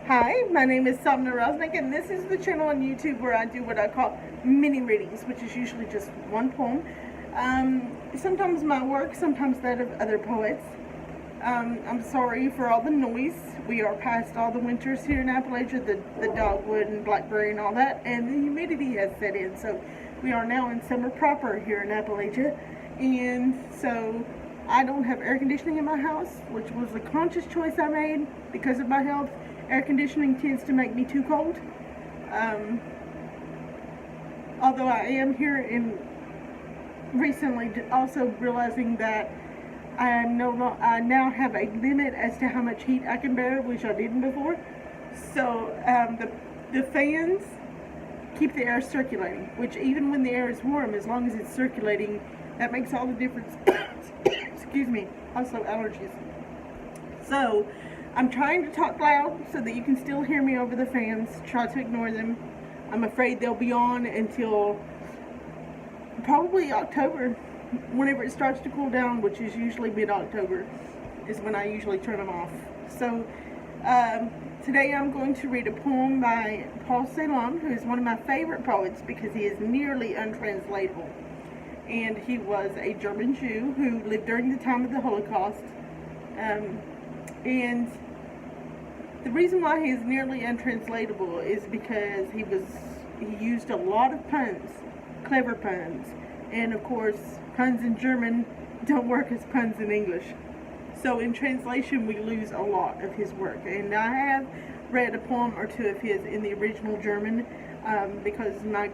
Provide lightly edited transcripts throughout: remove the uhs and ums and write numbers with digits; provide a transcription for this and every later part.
Hi, my name is Sabne Raznik, and this is the channel on YouTube where I do what I call mini readings, which is usually just one poem. Sometimes my work, sometimes that of other poets. I'm sorry for all the noise. We are past all the winters here in Appalachia, the dogwood and blackberry and all that, and the humidity has set in. So we are now in summer proper here in Appalachia, and so I don't have air conditioning in my house, which was a conscious choice I made because of my health. Air conditioning tends to make me too cold. Although I am here in recently also realizing that I now have a limit as to how much heat I can bear, which I didn't before. So the fans keep the air circulating, which even when the air is warm, as long as it's circulating, that makes all the difference. Excuse me. Also allergies. So I'm trying to talk loud so that you can still hear me over the fans. Try to ignore them. I'm afraid they'll be on until probably October, whenever it starts to cool down, which is usually mid-October, is when I usually turn them off. So today I'm going to read a poem by Celan, who is one of my favorite poets because he is nearly untranslatable. And he was a German Jew who lived during the time of the Holocaust. And the reason why he is nearly untranslatable is because he used a lot of puns, clever puns, and of course puns in German don't work as puns in English. So in translation we lose a lot of his work, and I have read a poem or two of his in the original German because my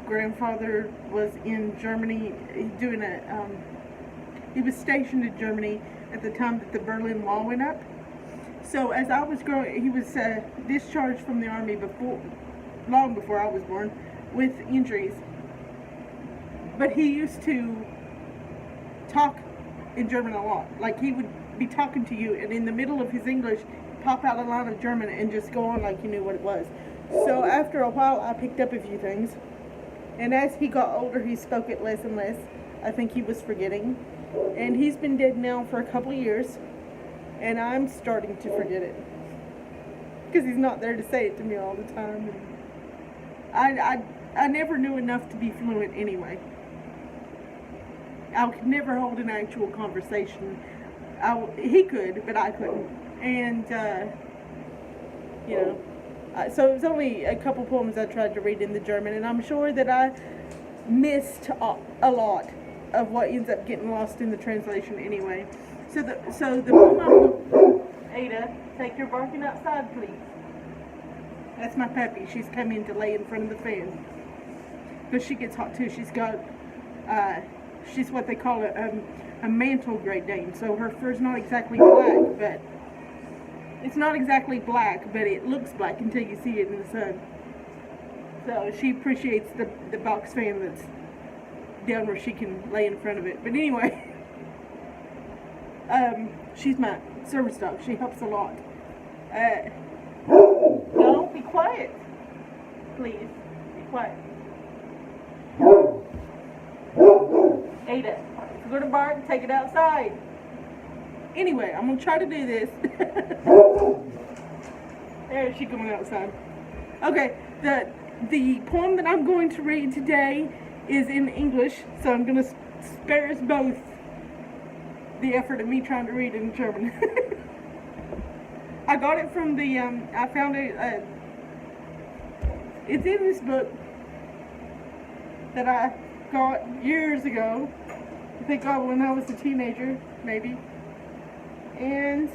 grandfather was in Germany doing he was stationed in Germany at the time that the Berlin Wall went up. So as I was growing, he was discharged from the army long before I was born, with injuries. But he used to talk in German a lot. Like he would be talking to you, and in the middle of his English, pop out a line of German and just go on like you knew what it was. So after a while, I picked up a few things. And as he got older, he spoke it less and less. I think he was forgetting. And he's been dead now for a couple of years. And I'm starting to forget it. Because he's not there to say it to me all the time. And I never knew enough to be fluent anyway. I could never hold an actual conversation. He could, but I couldn't. And, so it was only a couple poems I tried to read in the German, and I'm sure that I missed a lot of what ends up getting lost in the translation anyway. So the poem Ada, take your barking outside, please. That's my puppy. She's come in to lay in front of the fan because she gets hot too. She's got she's what they call a mantle Great Dane. So her fur's not exactly black, but it's not exactly black, but it looks black until you see it in the sun. So she appreciates the box fan that's down where she can lay in front of it. But anyway, she's my service dog. She helps a lot. Don't be quiet. Please, be quiet. Ada, if you're going to bark, take it outside. Anyway, I'm going to try to do this. There, she's going outside. Okay, the poem that I'm going to read today is in English, so I'm going to spare us both the effort of me trying to read in German. I got it from I found it, it's in this book that I got years ago. I think when I was a teenager, maybe. And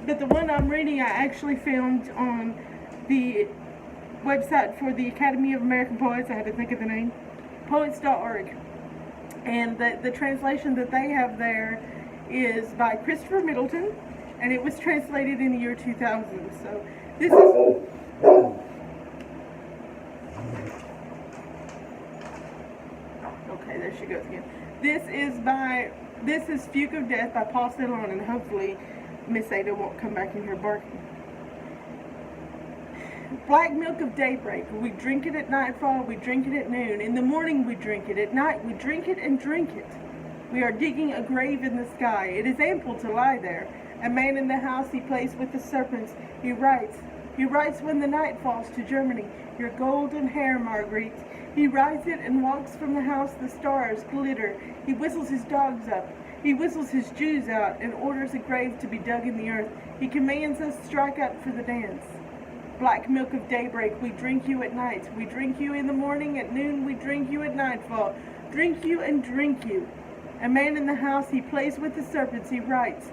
but the one I'm reading I actually found on the website for the Academy of American Poets. I had to think of the name, poets.org, and the translation that they have there is by Christopher Middleton, and it was translated in the year 2000. So this is okay, there she goes again. This is Fugue of Death by Celan, and hopefully Miss Ada won't come back in here barking. Black milk of daybreak, we drink it at nightfall, we drink it at noon. In the morning we drink it, at night we drink it and drink it. We are digging a grave in the sky. It is ample to lie there. A man in the house, he plays with the serpents. He writes when the night falls to Germany, your golden hair, Marguerite. He rides it and walks from the house, the stars glitter. He whistles his dogs up. He whistles his Jews out and orders a grave to be dug in the earth. He commands us strike up for the dance. Black milk of daybreak, we drink you at night. We drink you in the morning, at noon, we drink you at nightfall. Drink you and drink you. A man in the house, he plays with the serpents, he writes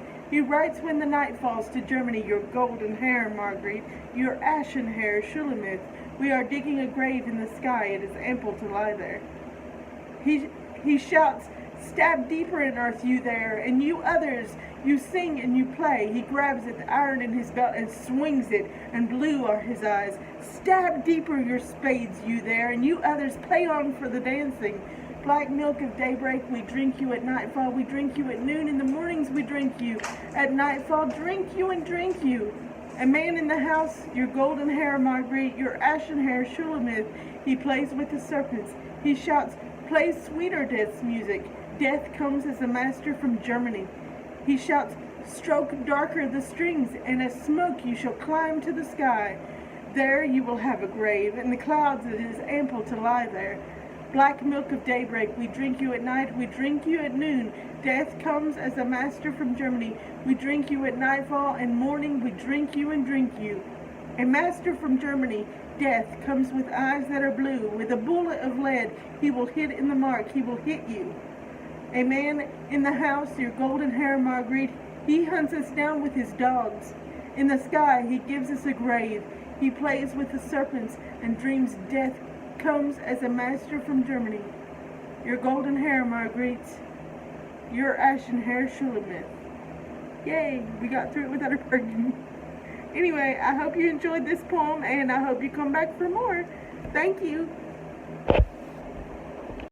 when the night falls to Germany, your golden hair, Marguerite, your ashen hair, Shulamith. We are digging a grave in the sky, it is ample to lie there. He shouts, stab deeper in earth, you there, and you others, you sing and you play. He grabs at the iron in his belt and swings it, and blue are his eyes. Stab deeper your spades, you there, and you others, play on for the dancing. Black milk of daybreak, we drink you at nightfall, we drink you at noon, in the mornings we drink you. At nightfall, drink you and drink you. A man in the house, your golden hair, Marguerite, your ashen hair, Shulamith. He plays with the serpents. He shouts, play sweeter death's music. Death comes as a master from Germany. He shouts, stroke darker the strings, and as smoke you shall climb to the sky. There you will have a grave, in the clouds it is ample to lie there. Black milk of daybreak, we drink you at night, we drink you at noon. Death comes as a master from Germany. We drink you at nightfall and morning, we drink you and drink you. A master from Germany, death, comes with eyes that are blue. With a bullet of lead, he will hit in the mark, he will hit you. A man in the house, your golden hair, Marguerite, he hunts us down with his dogs. In the sky, he gives us a grave. He plays with the serpents and dreams death comes as a master from Germany. Your golden hair, Marguerite. Your ashen hair, Shulamith. Yay, we got through it without a burden. Anyway, I hope you enjoyed this poem, and I hope you come back for more. Thank you.